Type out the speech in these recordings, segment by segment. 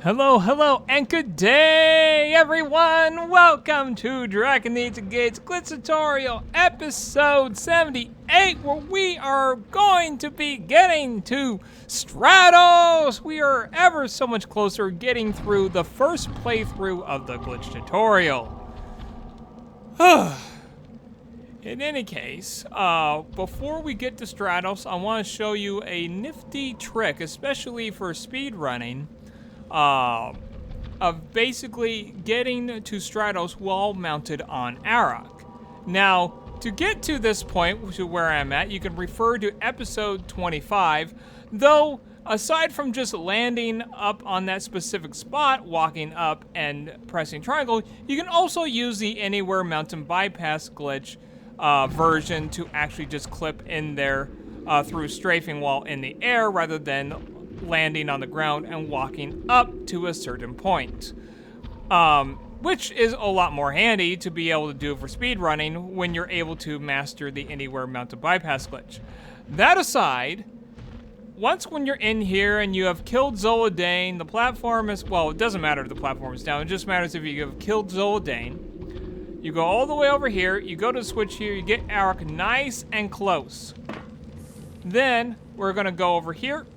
Hello, and good day, everyone! Welcome to Drakan Needs a Gates Glitch Tutorial, episode 78, where we are going to be getting to Stratos! We are ever so much closer getting through the first playthrough of the glitch tutorial. In any case, before we get to Stratos, I want to show you a nifty trick, especially for speedrunning, of basically getting to Stratos while mounted on Arokh. Now, to get to this point, which is where I'm at, you can refer to episode 25, though aside from just landing up on that specific spot, walking up and pressing triangle, you can also use the Anywhere Mountain Bypass glitch version to actually just clip in there through strafing while in the air rather than landing on the ground and walking up to a certain point. Which is a lot more handy to be able to do for speedrunning when you're able to master the Anywhere Mountain Bypass glitch. That aside, once when you're in here and you have killed Zoladane, the platform is, well, it doesn't matter if the platform is down, it just matters if you have killed Zoladane. You go all the way over here, you go to the switch here, you get Arokh nice and close. Then, we're gonna go over here.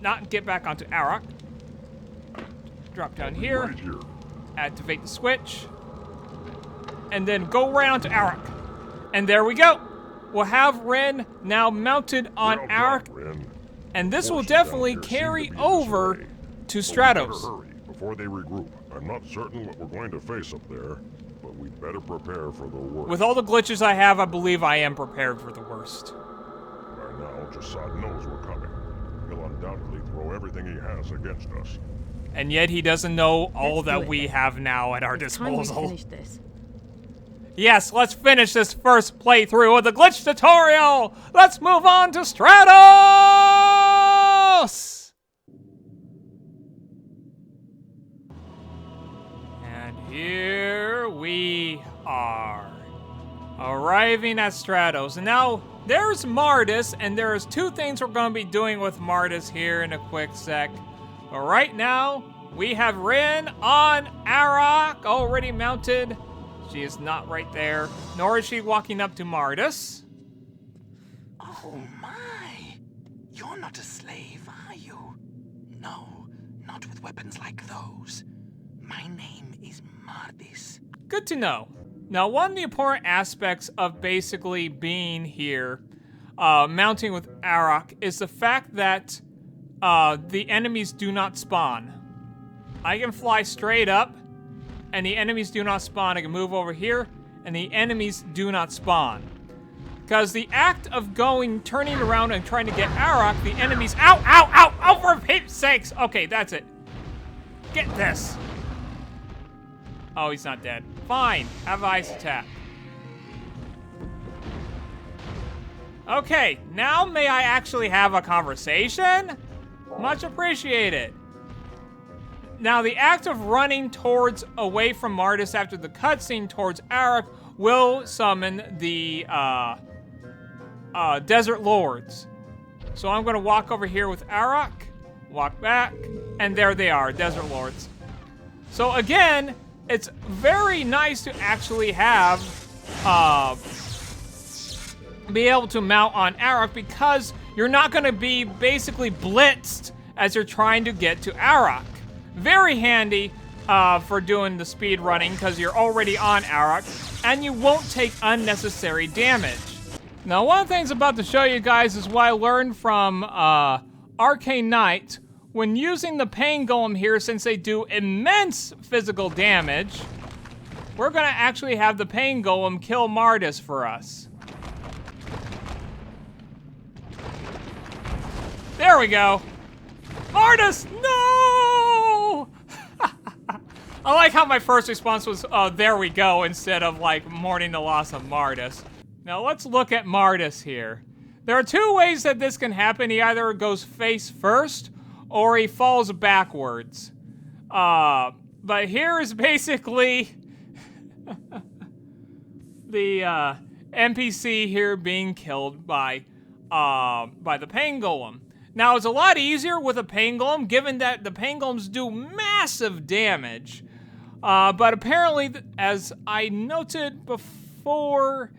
Not get back onto Arokh. Drop down here. Right here. Activate the switch. And then go right onto Arokh. And there we go. We'll have Rynn now mounted on Arokh. And this will definitely carry over to Stratos. Hurry before they regroup. I'm not certain what we're going to face up there, but we'd better prepare for the worst. With all the glitches I have, I believe I am prepared for the worst. By now, Jasad knows we're coming. He'll undoubtedly throw everything he has against us. And yet he doesn't know all Let's that do it. we have now at our It's time we disposal. finish this. Yes, let's finish this first playthrough of the glitch tutorial! Let's move on to Stratos! And here we are, arriving at Stratos. And now, there's Mardis, and there's two things we're going to be doing with Mardis here in a quick sec. But right now, we have Rynn on Arokh, already mounted. She is not right there, nor is she walking up to Mardis. Oh my! You're not a slave, are you? No, not with weapons like those. My name is Mardis. Good to know. Now, one of the important aspects of basically being here, mounting with Arokh, is the fact that the enemies do not spawn. I can fly straight up, and the enemies do not spawn. I can move over here, and the enemies do not spawn. Because the act of turning around and trying to get Arokh, the enemies, ow, for Pete's sakes. Okay, that's it. Get this. Oh, he's not dead. Fine, have ice attack. Okay, now may I actually have a conversation? Much appreciated. Now, the act of running away from Mardis after the cutscene towards Arokh will summon the Desert Lords. So I'm gonna walk over here with Arokh, walk back, and there they are, Desert Lords. So again, it's very nice to actually have, be able to mount on Arokh because you're not gonna be basically blitzed as you're trying to get to Arokh. Very handy for doing the speed running because you're already on Arokh and you won't take unnecessary damage. Now, one of the things I'm about to show you guys is what I learned from Arcane Knight. When using the Pain Golem here, since they do immense physical damage, we're gonna actually have the Pain Golem kill Mardis for us. There we go. Mardis, no! I like how my first response was, there we go, instead of like mourning the loss of Mardis. Now let's look at Mardis here. There are two ways that this can happen. He either goes face first, or he falls backwards. But here is basically the NPC here being killed by the Pain Golem. Now, it's a lot easier with a pain golem, given that the pain golems do massive damage. But apparently, as I noted before,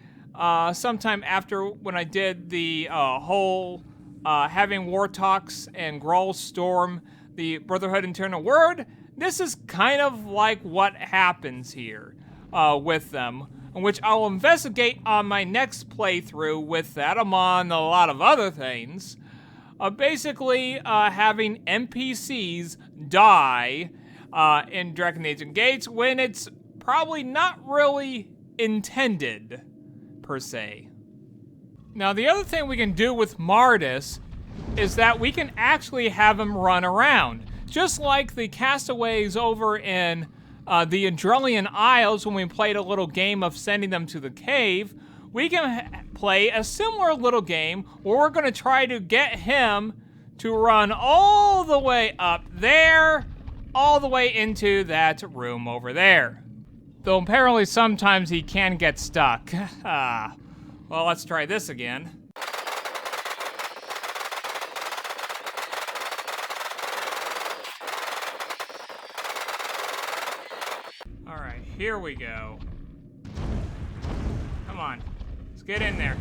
sometime after when I did the whole having war talks and Groll storm the Brotherhood Internal Word, this is kind of like what happens here with them, which I'll investigate on my next playthrough with that, among a lot of other things. Basically, having NPCs die in Drakan Age and Gates when it's probably not really intended, per se. Now, the other thing we can do with Mardis is that we can actually have him run around. Just like the castaways over in the Adrelian Isles when we played a little game of sending them to the cave, we can play a similar little game where we're going to try to get him to run all the way up there, all the way into that room over there. Though apparently sometimes he can get stuck. Well, let's try this again. All right, here we go. Come on, let's get in there.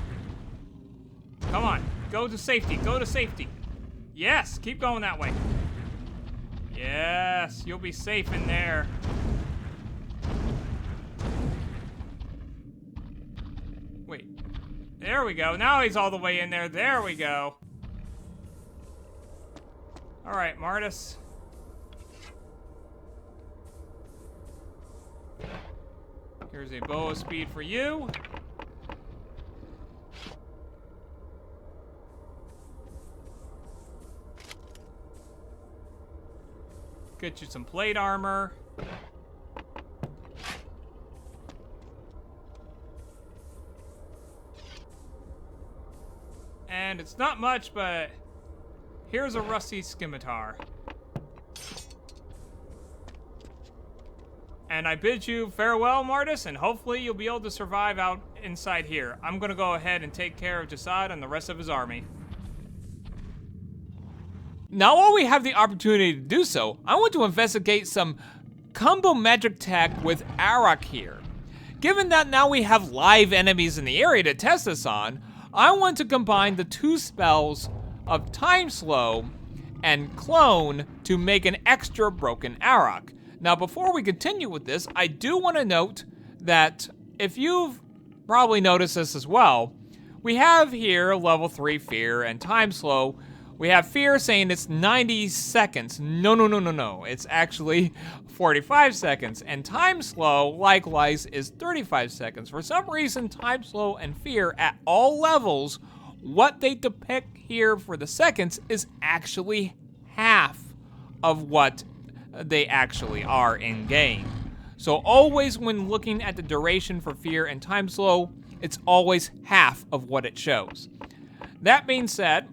Come on, go to safety, go to safety. Yes, keep going that way. Yes, you'll be safe in there. Wait, there we go. Now he's all the way in there. There we go. All right, Mardis. Here's a bow of speed for you. Get you some plate armor. And it's not much, but here's a rusty scimitar. And I bid you farewell, Mardis, and hopefully you'll be able to survive out inside here. I'm gonna go ahead and take care of Jasad and the rest of his army. Now, while we have the opportunity to do so, I want to investigate some combo magic tech with Arokh here. Given that now we have live enemies in the area to test this on, I want to combine the two spells of Time Slow and Clone to make an extra broken Arokh. Now, before we continue with this, I do want to note that if you've probably noticed this as well, we have here level 3 Fear and Time Slow. We have Fear saying it's 90 seconds. No. It's actually 45 seconds. And Time Slow, likewise, is 35 seconds. For some reason, Time Slow and Fear at all levels, what they depict here for the seconds is actually half of what they actually are in game. So always when looking at the duration for Fear and Time Slow, it's always half of what it shows. That being said,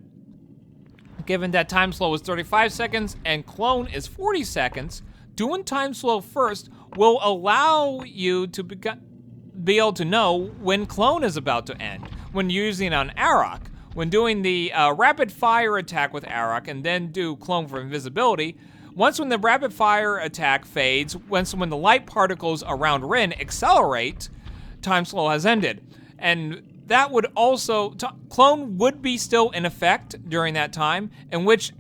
given that Time Slow is 35 seconds and Clone is 40 seconds, doing Time Slow first will allow you to be able to know when Clone is about to end. When using on Arokh, when doing the rapid fire attack with Arokh and then do Clone for invisibility, once when the rapid fire attack fades, when the light particles around Rynn accelerate, Time Slow has ended. And that would also, Clone would be still in effect during that time, in which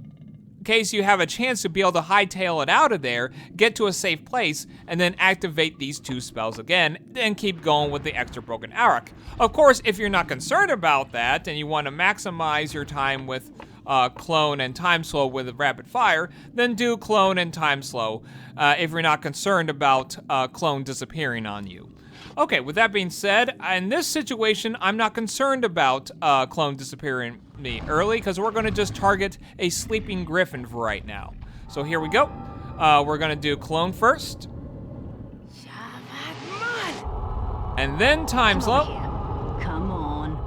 case you have a chance to be able to hightail it out of there, get to a safe place, and then activate these two spells again, then keep going with the extra broken Arokh. Of course, if you're not concerned about that, and you want to maximize your time with Clone and Time Slow with rapid fire, then do Clone and Time Slow if you're not concerned about Clone disappearing on you. Okay, with that being said, in this situation, I'm not concerned about Clone disappearing me early, because we're going to just target a sleeping griffin for right now. So here we go. We're going to do Clone first. And then Time Slow. Come on.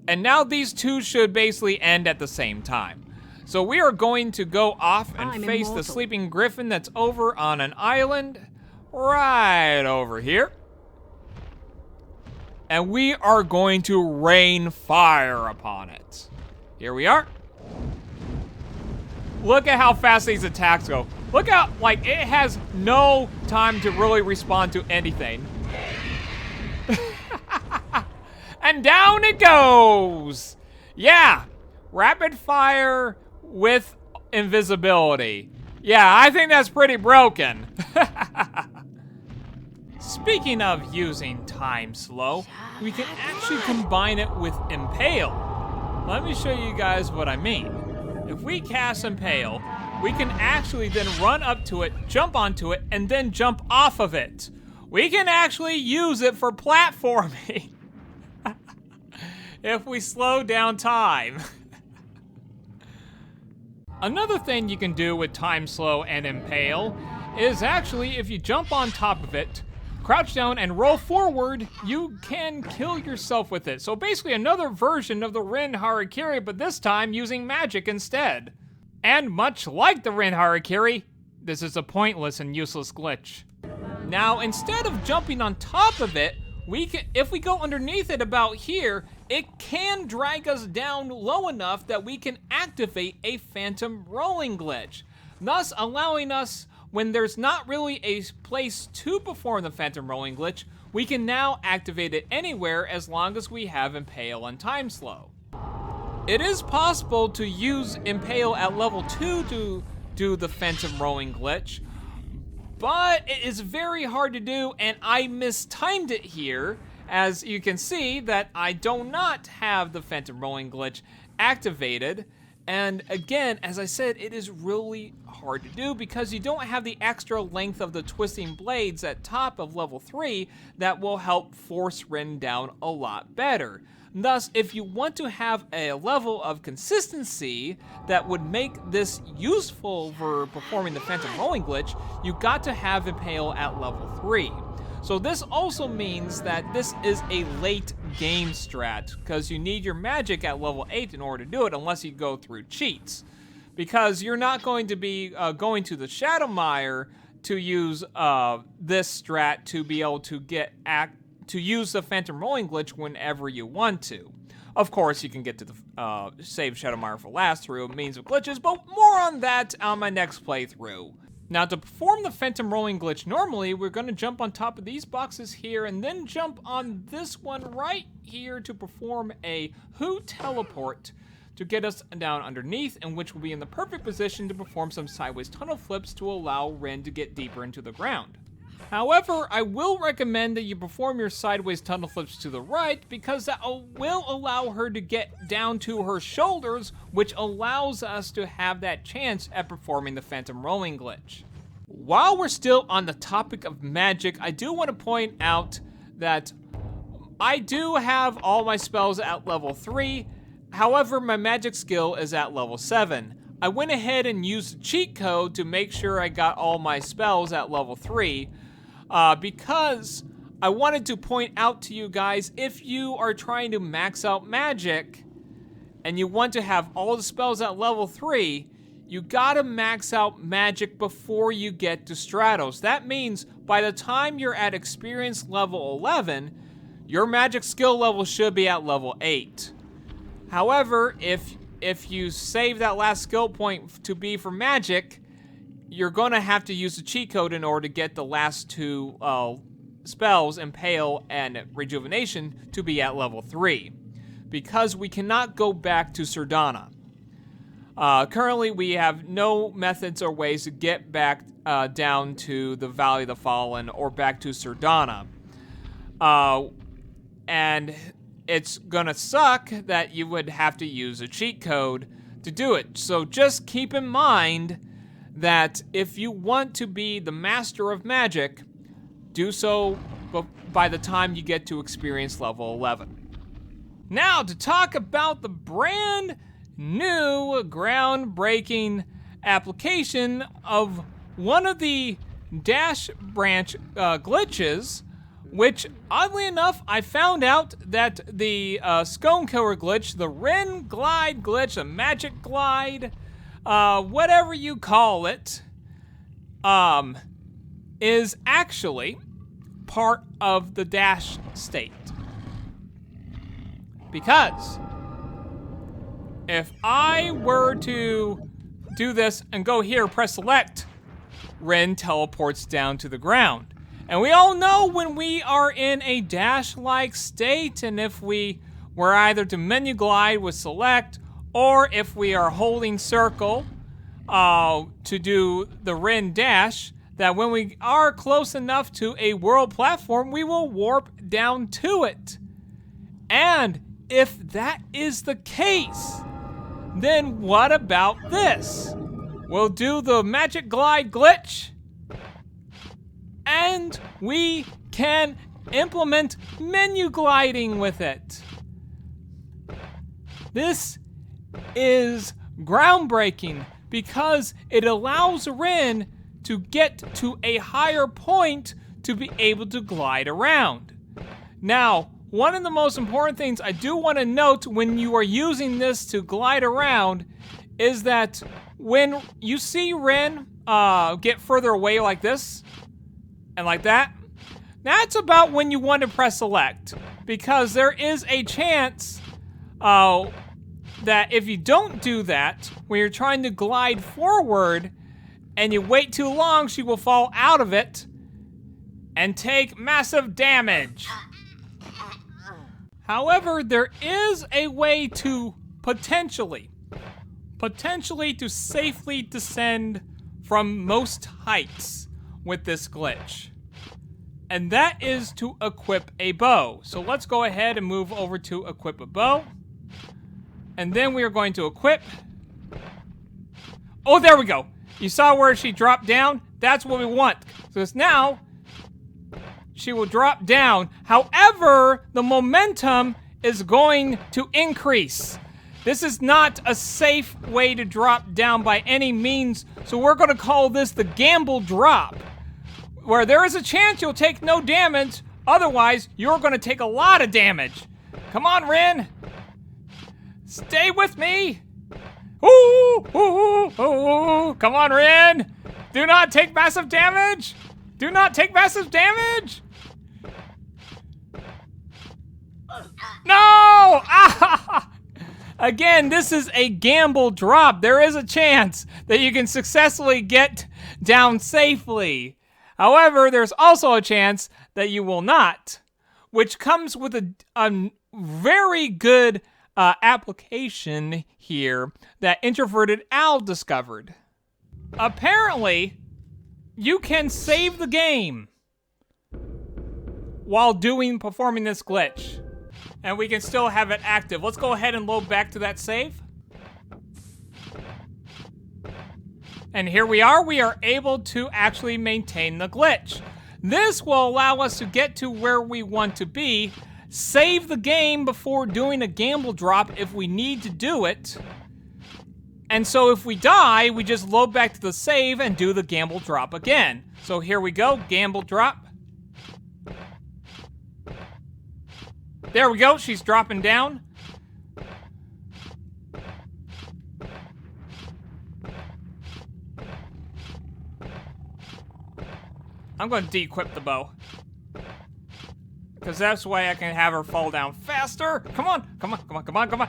And now these two should basically end at the same time. So we are going to go off and face the sleeping griffin that's over on an island right over here. And we are going to rain fire upon it. Here we are. Look at how fast these attacks go. Look how, like, it has no time to really respond to anything. And down it goes. Yeah, rapid fire with invisibility. Yeah, I think that's pretty broken. Speaking of using time slow, we can actually combine it with Impale. Let me show you guys what I mean. If we cast Impale, we can actually then run up to it, jump onto it, and then jump off of it. We can actually use it for platforming. If we slow down time. Another thing you can do with Time Slow and Impale is actually if you jump on top of it, crouch down and roll forward, you can kill yourself with it. So basically another version of the Rynn Hara-Kiri, but this time using magic instead. And much like the Rynn Hara-Kiri, this is a pointless and useless glitch. Now, instead of jumping on top of it, we can, if we go underneath it about here, it can drag us down low enough that we can activate a phantom rolling glitch, thus allowing us, when there's not really a place to perform the phantom rolling glitch, we can now activate it anywhere as long as we have Impale and Time Slow. It is possible to use Impale at level 2 to do the phantom rolling glitch, but it is very hard to do, and I mistimed it here. As you can see that I do not have the phantom rolling glitch activated. And again, as I said, it is really hard to do because you don't have the extra length of the twisting blades at top of level 3 that will help force Rynn down a lot better. Thus, if you want to have a level of consistency that would make this useful for performing the phantom rolling glitch, you got to have Impale at level 3. So this also means that this is a late game strat, because you need your magic at level 8 in order to do it, unless you go through cheats. Because you're not going to be going to the Shadowmire to use this strat to be able to use the phantom rolling glitch whenever you want to. Of course, you can get to the save Shadowmire for last through means of glitches, but more on that on my next playthrough. Now, to perform the phantom rolling glitch normally, we're going to jump on top of these boxes here and then jump on this one right here to perform a Who teleport to get us down underneath, and which will be in the perfect position to perform some sideways tunnel flips to allow Rynn to get deeper into the ground. However, I will recommend that you perform your sideways tunnel flips to the right because that will allow her to get down to her shoulders, which allows us to have that chance at performing the phantom rolling glitch. While we're still on the topic of magic, I do want to point out that I do have all my spells at level 3, however, my magic skill is at level 7. I went ahead and used a cheat code to make sure I got all my spells at level 3, because I wanted to point out to you guys, if you are trying to max out magic and you want to have all the spells at level 3, you gotta max out magic before you get to Stratos. That means by the time you're at experience level 11, your magic skill level should be at level 8. However, if you save that last skill point to be for magic, you're going to have to use the cheat code in order to get the last two spells, Impale and Rejuvenation, to be at level 3. Because we cannot go back to Surdana. Currently, we have no methods or ways to get back down to the Valley of the Fallen or back to Surdana. And it's gonna suck that you would have to use a cheat code to do it. So just keep in mind that if you want to be the master of magic, do so by the time you get to experience level 11. Now to talk about the brand new groundbreaking application of one of the dash branch glitches, which oddly enough I found out that the Scone Killer glitch, the Rynn glide glitch, the magic glide, whatever you call it, is actually part of the dash state. Because if I were to do this and go here, press select, Rynn teleports down to the ground. And we all know when we are in a dash-like state, and if we were either to menu glide with select, or if we are holding circle to do the Rynn dash, that when we are close enough to a world platform, we will warp down to it. And if that is the case, then what about this? We'll do the magic glide glitch, and we can implement menu gliding with it. This is groundbreaking because it allows Rynn to get to a higher point to be able to glide around. Now, one of the most important things I do want to note when you are using this to glide around is that when you see Rynn get further away like this and like that, that's about when you want to press select, because there is a chance that if you don't do that, when you're trying to glide forward and you wait too long, she will fall out of it and take massive damage. However, there is a way to potentially to safely descend from most heights with this glitch. And that is to equip a bow. So let's go ahead and move over to equip a bow. And then we are going to equip. Oh, there we go. You saw where she dropped down? That's what we want. So it's now she will drop down. However, the momentum is going to increase. This is not a safe way to drop down by any means, so we're going to call this the gamble drop, where there is a chance you'll take no damage, otherwise you're going to take a lot of damage. Come on, Rynn. Stay with me. Ooh, ooh, ooh. Come on, Rynn. Do not take massive damage. Do not take massive damage. No! Ah! Again, this is a gamble drop. There is a chance that you can successfully get down safely. However, there's also a chance that you will not, which comes with a very good application here that Introverted Owl discovered. Apparently, you can save the game while performing this glitch, and we can still have it active. Let's go ahead and load back to that save. And here we are able to actually maintain the glitch. This will allow us to get to where we want to be, save the game before doing a gamble drop if we need to do it. And so if we die, we just load back to the save and do the gamble drop again. So here we go, gamble drop. There we go, she's dropping down. I'm going to de-equip the bow, because that's the way I can have her fall down faster. Come on, come on, come on, come on, come on.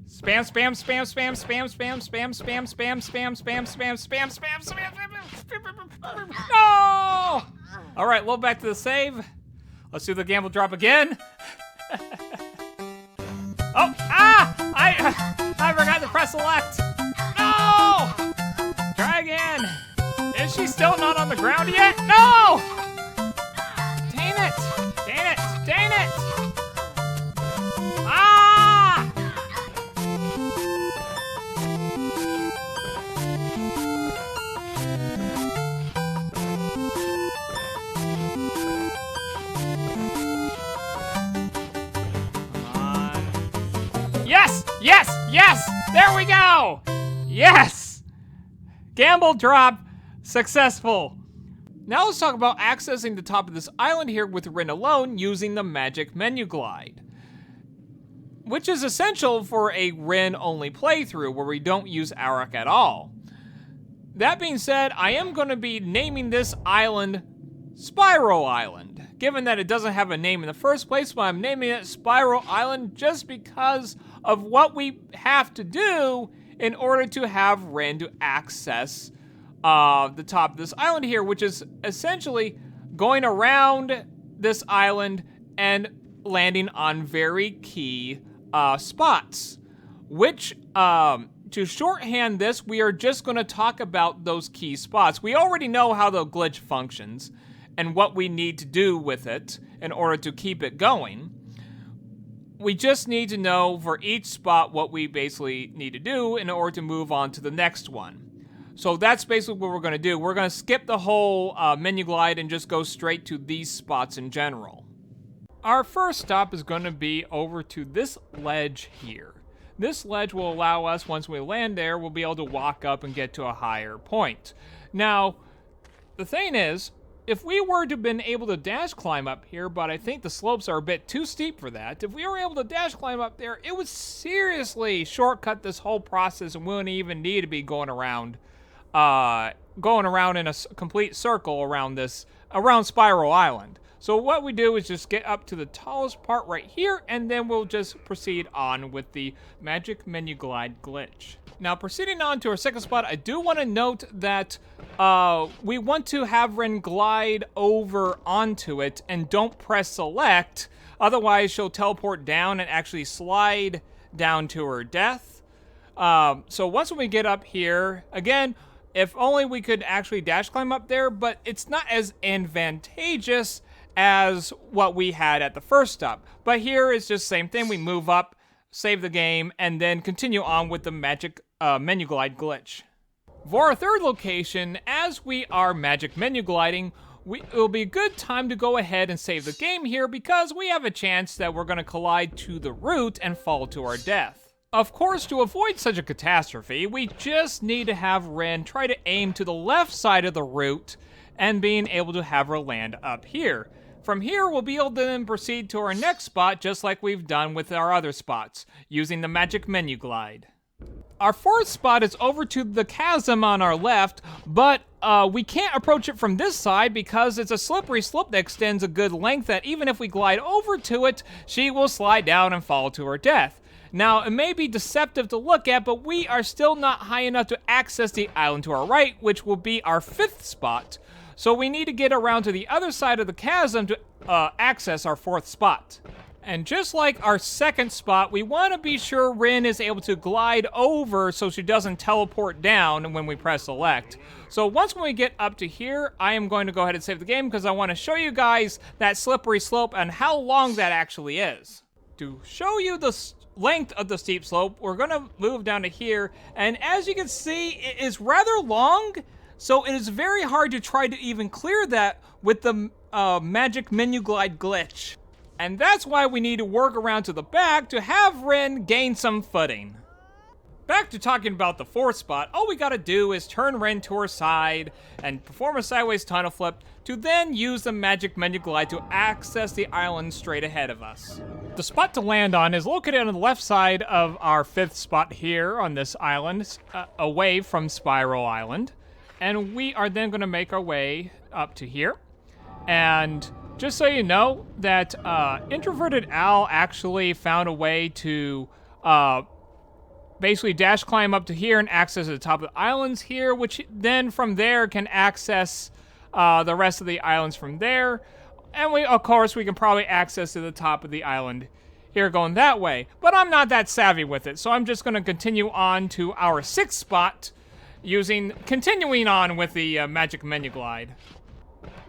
Spam, spam, spam, spam, spam, spam, spam, spam, spam, spam, spam, spam, spam, spam, spam. No! All right, load back to the save. Let's do the gamble drop again. Oh, I forgot to press select. No! Try again. Is she still not on the ground yet? No! Dang it! Dang it! Dang it! Ah! Come on. Yes! Yes! Yes! There we go! Yes! Gamble drop successful. Now let's talk about accessing the top of this island here with Rynn alone using the magic menu glide, which is essential for a Rynn only playthrough where we don't use Arokh at all. That being said, I am going to be naming this island Spiral Island, given that it doesn't have a name in the first place, but I'm naming it Spiral Island just because of what we have to do in order to have Rynn to access the top of this island here, which is essentially going around this island and landing on very key spots. Which, to shorthand this, we are just going to talk about those key spots. We already know how the glitch functions and what we need to do with it in order to keep it going. We just need to know for each spot what we basically need to do in order to move on to the next one. So that's basically what we're going to do. We're going to skip the whole menu glide and just go straight to these spots in general. Our first stop is going to be over to this ledge here. This ledge will allow us, once we land there, we'll be able to walk up and get to a higher point. Now, the thing is, if we were to have been able to dash climb up here, but I think the slopes are a bit too steep for that, if we were able to dash climb up there, it would seriously shortcut this whole process and we wouldn't even need to be going around in a complete circle around Spiral Island. So what we do is just get up to the tallest part right here, and then we'll just proceed on with the magic menu glide glitch. Now, proceeding on to our second spot, I do want to note that we want to have Rynn glide over onto it and don't press select, otherwise she'll teleport down and actually slide down to her death. So once we get up here, again, if only we could actually dash climb up there, but it's not as advantageous as what we had at the first stop. But here it's just the same thing. We move up, save the game, and then continue on with the magic menu glide glitch. For our third location, as we are magic menu gliding, it will be a good time to go ahead and save the game here because we have a chance that we're going to collide to the root and fall to our death. Of course, to avoid such a catastrophe, we just need to have Rynn try to aim to the left side of the root and being able to have her land up here. From here, we'll be able to then proceed to our next spot just like we've done with our other spots, using the magic menu glide. Our fourth spot is over to the chasm on our left, but we can't approach it from this side because it's a slippery slope that extends a good length that even if we glide over to it, she will slide down and fall to her death. Now, it may be deceptive to look at, but we are still not high enough to access the island to our right, which will be our fifth spot. So we need to get around to the other side of the chasm to access our fourth spot. And just like our second spot, we want to be sure Rynn is able to glide over so she doesn't teleport down when we press select. So once we get up to here, I am going to go ahead and save the game because I want to show you guys that slippery slope and how long that actually is. To show you the length of the steep slope, we're going to move down to here, and as you can see, it is rather long. So it is very hard to try to even clear that with the magic menu glide glitch. And that's why we need to work around to the back to have Rynn gain some footing. Back to talking about the fourth spot, all we gotta do is turn Rynn to her side and perform a sideways tunnel flip to then use the magic menu glide to access the island straight ahead of us. The spot to land on is located on the left side of our fifth spot here on this island, away from Spiral Island. And we are then going to make our way up to here. And just so you know that Introverted Al actually found a way to basically dash climb up to here and access the top of the islands here, which then from there can access the rest of the islands from there. And of course, we can probably access to the top of the island here going that way. But I'm not that savvy with it, so I'm just going to continue on to our sixth spot, continuing on with the magic menu glide.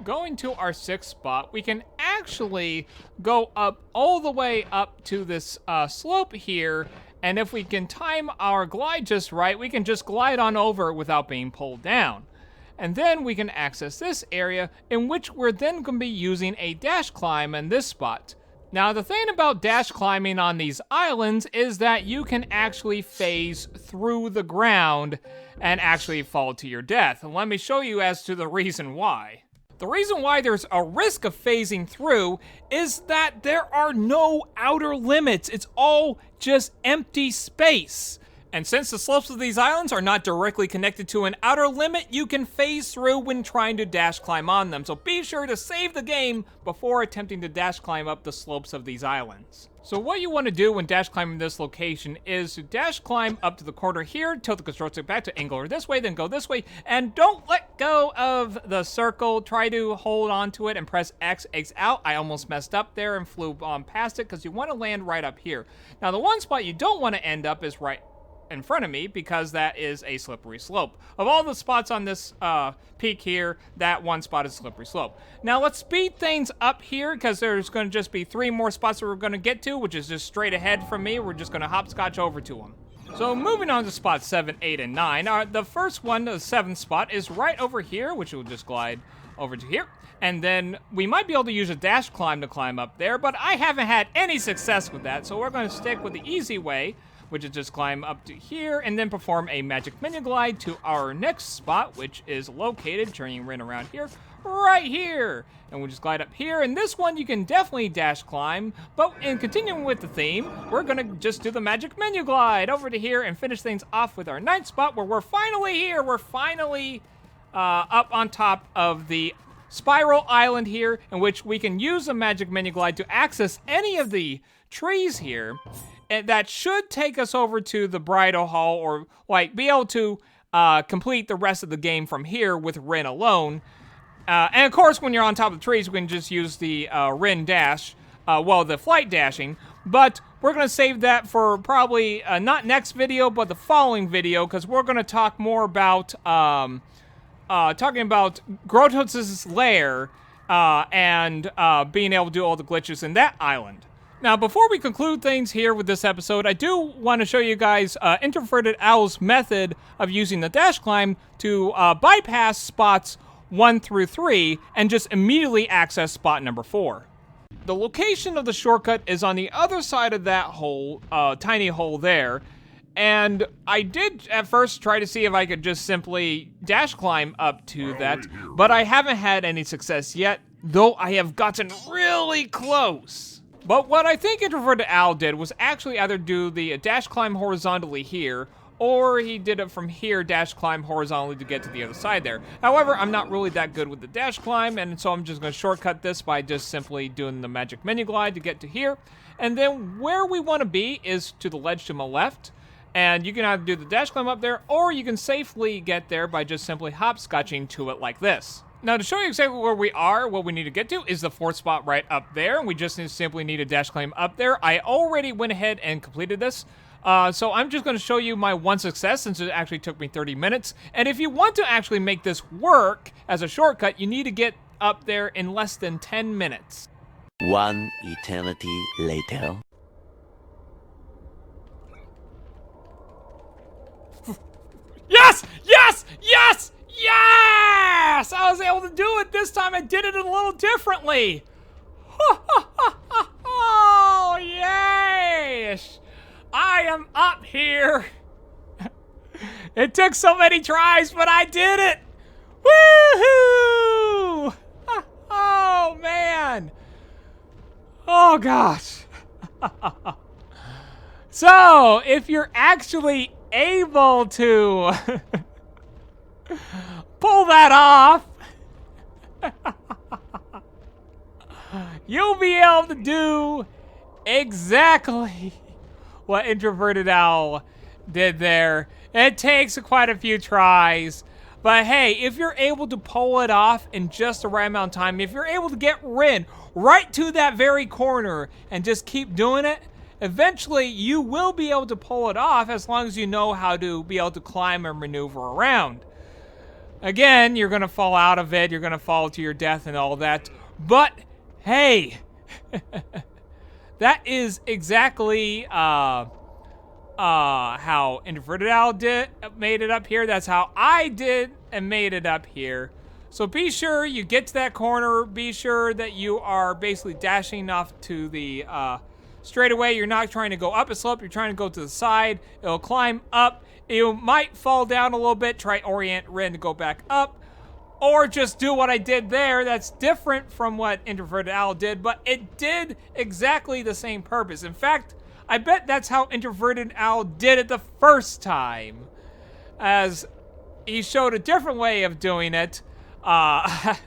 Going to our sixth spot, we can actually go up all the way up to this slope here, and if we can time our glide just right, we can just glide on over without being pulled down. And then we can access this area, in which we're then going to be using a dash climb in this spot. Now, the thing about dash climbing on these islands is that you can actually phase through the ground and actually fall to your death. And let me show you as to the reason why. The reason why there's a risk of phasing through is that there are no outer limits. It's all just empty space. And since the slopes of these islands are not directly connected to an outer limit, you can phase through when trying to dash climb on them. So be sure to save the game before attempting to dash climb up the slopes of these islands. So what you want to do when dash climbing this location is to dash climb up to the corner here, tilt the control stick back to angle her this way, then go this way, and don't let go of the circle. Try to hold on to it and press X, X out. I almost messed up there and flew on past it because you want to land right up here. Now the one spot you don't want to end up is right in front of me because that is a slippery slope. Of all the spots on this peak here, that one spot is slippery slope. Now let's speed things up here because there's going to just be 3 more spots that we're going to get to, which is just straight ahead from me. We're just going to hopscotch over to them. So moving on to spots 7, 8, and 9. The first one, the 7th spot, is right over here, which will just glide over to here. And then we might be able to use a dash climb to climb up there, but I haven't had any success with that, so we're going to stick with the easy way, which is just climb up to here and then perform a magic mini glide to our next spot, which is located, turning Rynn around here, right here. And we'll just glide up here. And this one you can definitely dash climb, but in continuing with the theme, we're gonna just do the magic menu glide over to here and finish things off with our 9th spot where we're finally here. We're finally up on top of the spiral island here, in which we can use the magic menu glide to access any of the trees here. And that should take us over to the bridal hall, or like be able to complete the rest of the game from here with Rynn alone. And of course, when you're on top of the trees, we can just use the Rynn dash, the flight dashing. But we're going to save that for probably not next video, but the following video, because we're going to talk more about talking about Grotos's lair and being able to do all the glitches in that island. Now, before we conclude things here with this episode, I do want to show you guys Introverted Owl's method of using the dash climb to bypass spots 1 through 3 and just immediately access spot number 4. The location of the shortcut is on the other side of that hole, tiny hole there, and I did at first try to see if I could just simply dash climb up to that, but I haven't had any success yet, though I have gotten really close. But what I think Introverted Owl did was actually either do the dash climb horizontally here, or he did it from here, dash climb horizontally to get to the other side there. However, I'm not really that good with the dash climb, and so I'm just going to shortcut this by just simply doing the magic menu glide to get to here. And then where we want to be is to the ledge to my left, and you can either do the dash climb up there, or you can safely get there by just simply hopscotching to it like this. Now, to show you exactly where we are, what we need to get to is the 4th spot right up there, and we just simply need a dash climb up there. I already went ahead and completed this, so I'm just going to show you my one success since it actually took me 30 minutes. And if you want to actually make this work as a shortcut, you need to get up there in less than 10 minutes. 1 eternity later. Yes! Yes! Yes! Yes! I was able to do it this time. I did it a little differently. Oh, yes! I am up here. It took so many tries, but I did it. Woohoo! Oh, man. Oh, gosh. So, if you're actually able to pull that off, you'll be able to do exactly what Introverted Owl did there. It takes quite a few tries, but hey, if you're able to pull it off in just the right amount of time, if you're able to get Rynn right to that very corner and just keep doing it, eventually you will be able to pull it off as long as you know how to be able to climb and maneuver around. Again, you're going to fall out of it, you're going to fall to your death and all that, but hey, that is exactly how Introverted Owl made it up here. That's how I did and made it up here. So be sure you get to that corner, be sure that you are basically dashing off to the straightaway. You're not trying to go up a slope, you're trying to go to the side. It'll climb up. You might fall down a little bit, try orient Rynn to go back up, or just do what I did there. That's different from what Introverted Owl did, but it did exactly the same purpose. In fact, I bet that's how Introverted Owl did it the first time, as he showed a different way of doing it. But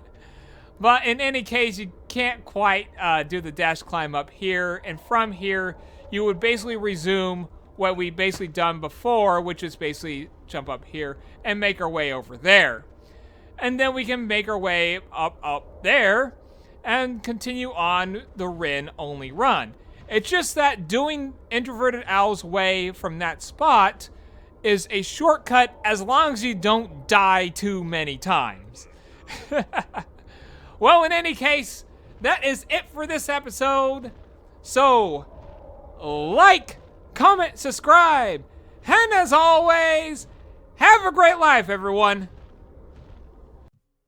in any case, you can't quite do the dash climb up here, and from here, you would basically resume what we basically done before, which is basically jump up here and make our way over there. And then we can make our way up there and continue on the Rynn only run. It's just that doing Introverted Owl's Way from that spot is a shortcut as long as you don't die too many times. Well, in any case, that is it for this episode. So, like, comment, subscribe, and as always, have a great life, everyone.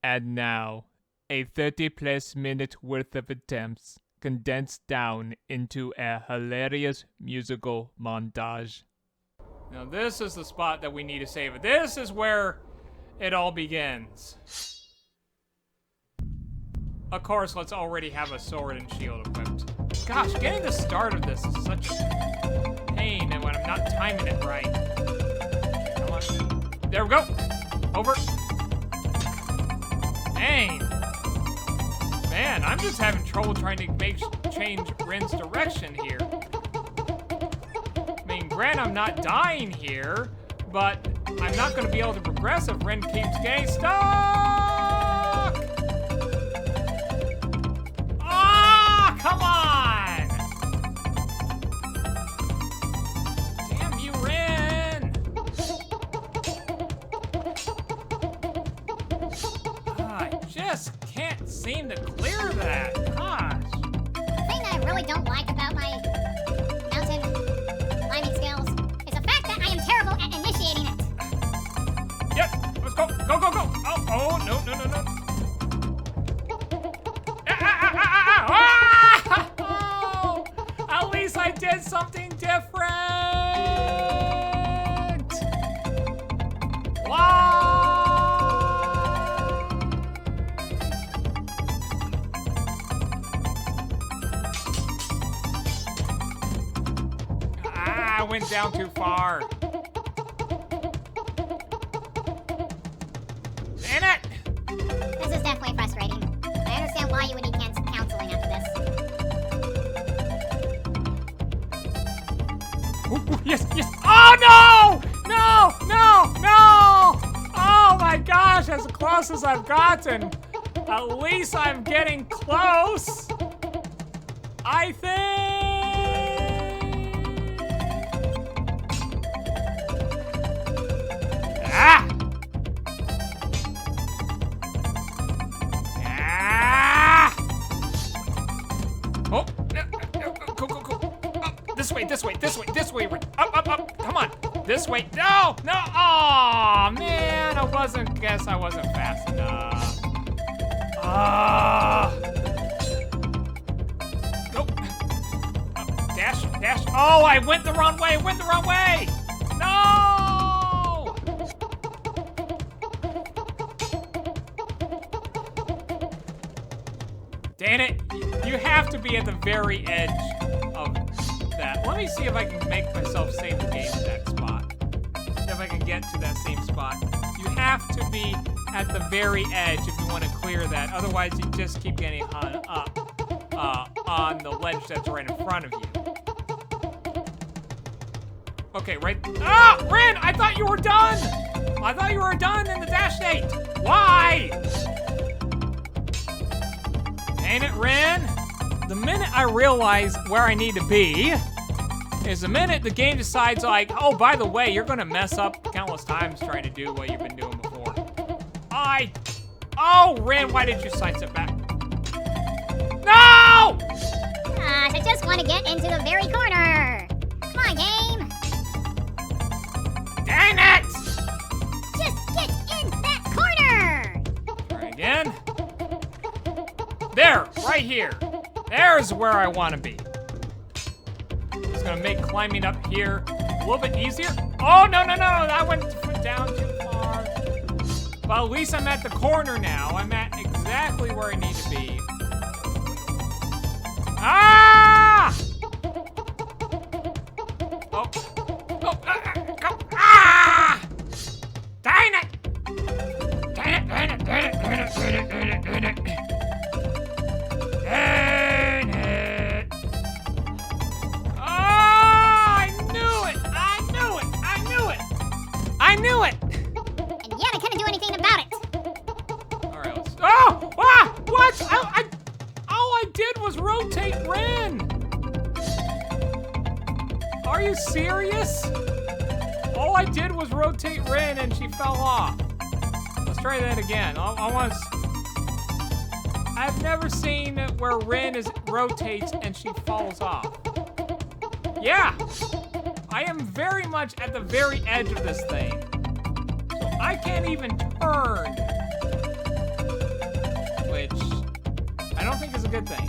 And now, a 30+ minute worth of attempts condensed down into a hilarious musical montage. Now this is the spot that we need to save it. This is where it all begins. Of course, let's already have a sword and shield equipped. Gosh, getting the start of this is such a pain, and when I'm not timing it right. Come on. There we go. Over. Dang. Man, I'm just having trouble trying to change Rynn's direction here. I mean, granted, I'm not dying here, but I'm not going to be able to progress if Rynn keeps getting stuck! Ah, come on! Damn you, Rynn! I just can't seem to clear that. Gosh. The thing that I really don't like about my mountain climbing skills is the fact that I am terrible at initiating it. Yep, let's go, go, go, go. Oh, no, no, no, no. Oh, at least I did something different. Wow. I went down too far. Damn it! This is definitely frustrating. I understand why you would need counseling after this. Ooh, yes, yes. Oh, no! No, no, no! Oh, my gosh, as close as I've gotten. At least I'm getting close. I think. Ah! Ah! Oh, go, go, go. Up, this way, this way, this way, this way. Up, up, up. Come on. This way. No, no. Oh, man. I wasn't fast enough. Ah. Go. Dash, dash. Oh, I went the wrong way. Went the wrong way. No. Dang it. You have to be at the very edge of that. Let me see if I can make myself save the game at that spot. If I can get to that same spot. You have to be at the very edge if you want to clear that. Otherwise, you just keep getting hung up on the ledge that's right in front of you. Okay, right. Ah! Rynn! I thought you were done! I thought you were done in the dash state. Why? Ain't it, Rynn? The minute I realize where I need to be is the minute the game decides, like, oh, by the way, you're gonna mess up countless times trying to do what you've been doing before. Oh, Rynn, why did you sidestep back? No! Gosh, I just want to get into the very corner. Come on, game. Dang it! Just get in that corner. Try again. There, right here. There's where I want to be. It's gonna make climbing up here a little bit easier. Oh, no, no, no, that went down too far. But at least I'm at the corner now. I'm at exactly where I need to be. Ah! Oh. Oh, go. Ah! Dang it! Dang it, dang it, dang it, dang it, dang it, dang it, dang it. knew it! And yet I couldn't do anything about it. All right, let's... Oh! Ah! What? All I did was rotate Rynn! Are you serious? All I did was rotate Rynn and she fell off. Let's try that again. I've never seen where Rynn rotates and she falls off. Yeah! I am very much at the very edge of this thing. So I can't even turn. Which I don't think is a good thing.